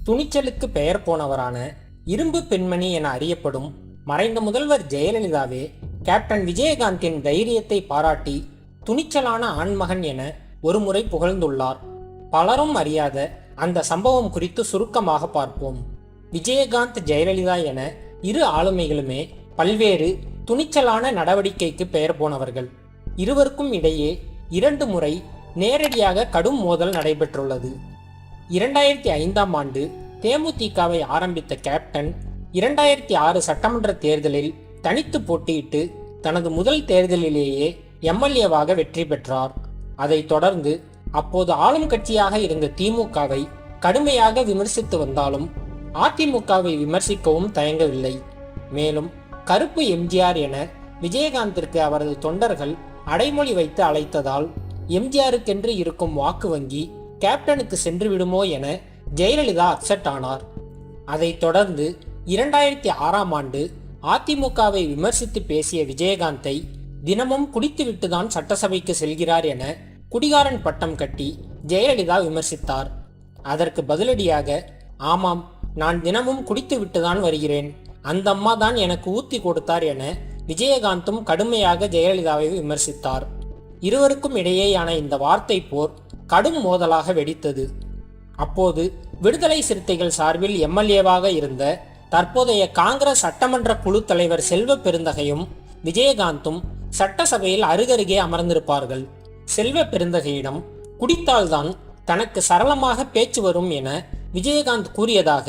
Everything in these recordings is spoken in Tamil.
துணிச்சலுக்கு பெயர் போனவரான இரும்பு பெண்மணி என அறியப்படும் மறைந்த முதல்வர் ஜெயலலிதாவே கேப்டன் விஜயகாந்தின் தைரியத்தை பாராட்டி துணிச்சலான ஆண்மகன் என ஒருமுறை புகழ்ந்துள்ளார். பலரும் அறியாத அந்த சம்பவம் குறித்து சுருக்கமாக பார்ப்போம். விஜயகாந்த் ஜெயலலிதா என இரு ஆளுமைகளுமே பல்வேறு துணிச்சலான நடவடிக்கைக்கு பெயர் போனவர்கள். இருவருக்கும் இடையே 2 முறை நேரடியாக கடும் மோதல் நடைபெற்றுள்ளது. 2005ஆம் ஆண்டு தேமுதிகவை ஆரம்பித்த கேப்டன் 2006 சட்டமன்ற தேர்தலில் தனித்து போட்டியிட்டு தனது முதல் தேர்தலிலேயே எம்எல்ஏவாக வெற்றி பெற்றார். அதைத் தொடர்ந்து அப்போது ஆளும் கட்சியாக இருந்த திமுகவை கடுமையாக விமர்சித்து வந்தாலும் அதிமுகவை விமர்சிக்கவும் தயங்கவில்லை. மேலும் கருப்பு எம்ஜிஆர் என விஜயகாந்திற்கு அவரது தொண்டர்கள் அடைமொழி வைத்து அழைத்ததால் எம்ஜிஆருக்கென்று இருக்கும் வாக்கு வங்கி கேப்டனுக்கு சென்று விடுமோ என ஜெயலலிதா அப்செட் ஆனார். அதைத் தொடர்ந்து 2006ஆம் ஆண்டு அதிமுகவை விமர்சித்து பேசிய விஜயகாந்தை தினமும் குடித்துவிட்டுதான் சட்டசபைக்கு செல்கிறார் என குடிகாரன் பட்டம் கட்டி ஜெயலலிதா விமர்சித்தார். அதற்கு பதிலடியாக, ஆமாம், நான் தினமும் குடித்துவிட்டுதான் வருகிறேன், அந்த அம்மா தான் எனக்கு ஊத்தி கொடுத்தார் என விஜயகாந்தும் கடுமையாக ஜெயலலிதாவை விமர்சித்தார். இருவருக்கும் இடையேயான இந்த வார்த்தை போர் கடும் மோதலாக வெடித்தது. அப்போது விடுதலை சிறுத்தைகள் சார்பில் எம்எல்ஏவாக இருந்த தற்போதைய காங்கிரஸ் சட்டமன்ற குழு தலைவர் செல்வ பெருந்தகையும் விஜயகாந்தும் சட்டசபையில் அருகருகே அமர்ந்திருப்பார்கள். செல்வ பெருந்தகையிடம் குடித்தால்தான் தனக்கு சரளமாக பேச்சு வரும் என விஜயகாந்த் கூறியதாக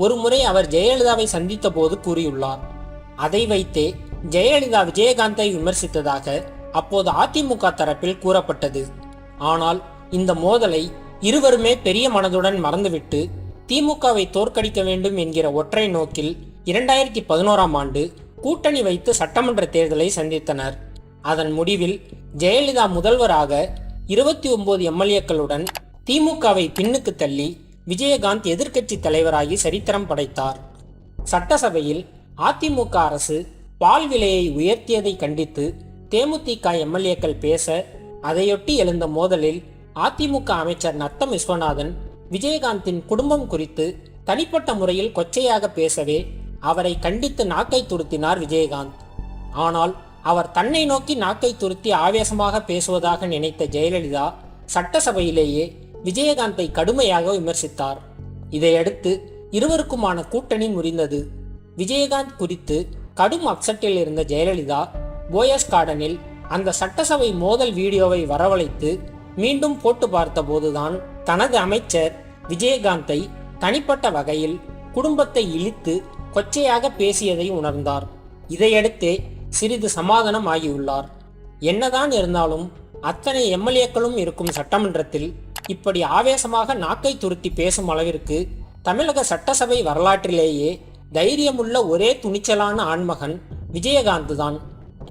ஒருமுறை அவர் ஜெயலலிதாவை சந்தித்த போது கூறியுள்ளார். அதை வைத்தே ஜெயலலிதா விஜயகாந்தை விமர்சித்ததாக அப்போது அதிமுக தரப்பில் கூறப்பட்டது. ஆனால் இந்த மோதலை இருவருமே பெரிய மனதுடன் மறந்துவிட்டு திமுகவை தோற்கடிக்க வேண்டும் என்கிற ஒற்றை நோக்கில் 2011ஆம் ஆண்டு கூட்டணி வைத்து சட்டமன்ற தேர்தலை சந்தித்தனர். அதன் முடிவில் ஜெயலலிதா முதல்வராக 29 எம்எல்ஏக்களுடன் திமுகவை பின்னுக்கு தள்ளி விஜயகாந்த் எதிர்க்கட்சி தலைவராகி சரித்திரம் படைத்தார். சட்டசபையில் அதிமுக அரசு பால் விலையை உயர்த்தியதை கண்டித்து தேமுதிக எம்எல்ஏக்கள் பேச, அதையொட்டி எழுந்த மோதலில் அதிமுக அமைச்சர் நத்தம் விஸ்வநாதன் விஜயகாந்தின் குடும்பம் குறித்து தனிப்பட்ட முறையில் கொச்சையாக பேசவே அவரை கண்டித்து நாக்கை துருத்தினார் விஜயகாந்த். ஆனால் அவர் தன்னை நோக்கி நாக்கை துருத்தி ஆவேசமாக பேசுவதாக நினைத்த ஜெயலலிதா சட்டசபையிலேயே விஜயகாந்தை கடுமையாக விமர்சித்தார். இதையடுத்து இருவருக்குமான கூட்டணி முறிந்தது. விஜயகாந்த் குறித்து கடும் அப்செட்டில் இருந்த ஜெயலலிதா போயஸ் கார்டனில் அந்த சட்டசபை மோதல் வீடியோவை வரவழைத்து மீண்டும் போட்டு பார்த்த போதுதான் தனது அமைச்சர் விஜயகாந்தை தனிப்பட்ட வகையில் குடும்பத்தை இழித்து கொச்சையாக பேசியதை உணர்ந்தார். இதையடுத்தே சிறிது சமாதானம் ஆகியுள்ளார். என்னதான் இருந்தாலும் அத்தனை எம்எல்ஏக்களும் இருக்கும் சட்டமன்றத்தில் இப்படி ஆவேசமாக நாக்கை துருத்தி பேசும் அளவிற்கு தமிழக சட்டசபை வரலாற்றிலேயே தைரியமுள்ள ஒரே துணிச்சலான ஆண்மகன் விஜயகாந்த் தான்.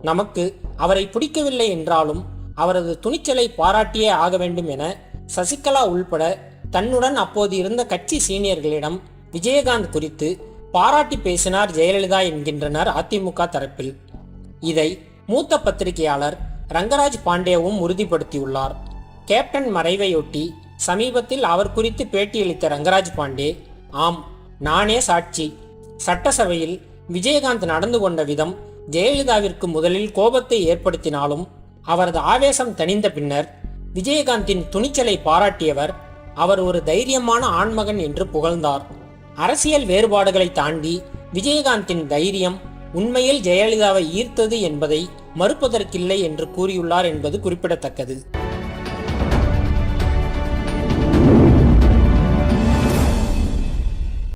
நமக்கு அவரை பிடிக்கவில்லை என்றாலும் அவரது துணிச்சலை பாராட்டியே ஆக வேண்டும் என சசிகலா உள்பட தன்னுடன் அப்போது இருந்த கட்சி சீனியர்களிடம் விஜயகாந்த் குறித்து பாராட்டி பேசினார் ஜெயலலிதா என்கின்றனர் அதிமுக தரப்பில். இதை மூத்த பத்திரிகையாளர் ரங்கராஜ் பாண்டேவும் உறுதிப்படுத்தியுள்ளார். கேப்டன் மறைவையொட்டி சமீபத்தில் அவர் குறித்து பேட்டியளித்த ரங்கராஜ் பாண்டே, ஆம், நானே சாட்சி, சட்டசபையில் விஜயகாந்த் நடந்து கொண்ட விதம் ஜெயலலிதாவிற்கு முதலில் கோபத்தை ஏற்படுத்தினாலும் அவரது ஆவேசம் தணிந்த பின்னர் விஜயகாந்தின் துணிச்சலை பாராட்டியவர் அவர் ஒரு தைரியமான ஆண்மகன் என்று புகழ்ந்தார். அரசியல் வேறுபாடுகளை தாண்டி விஜயகாந்தின் தைரியம் உண்மையில் ஜெயலலிதாவை ஈர்த்தது என்பதை மறுப்பதற்கில்லை என்று கூறியுள்ளார் என்பது குறிப்பிடத்தக்கது.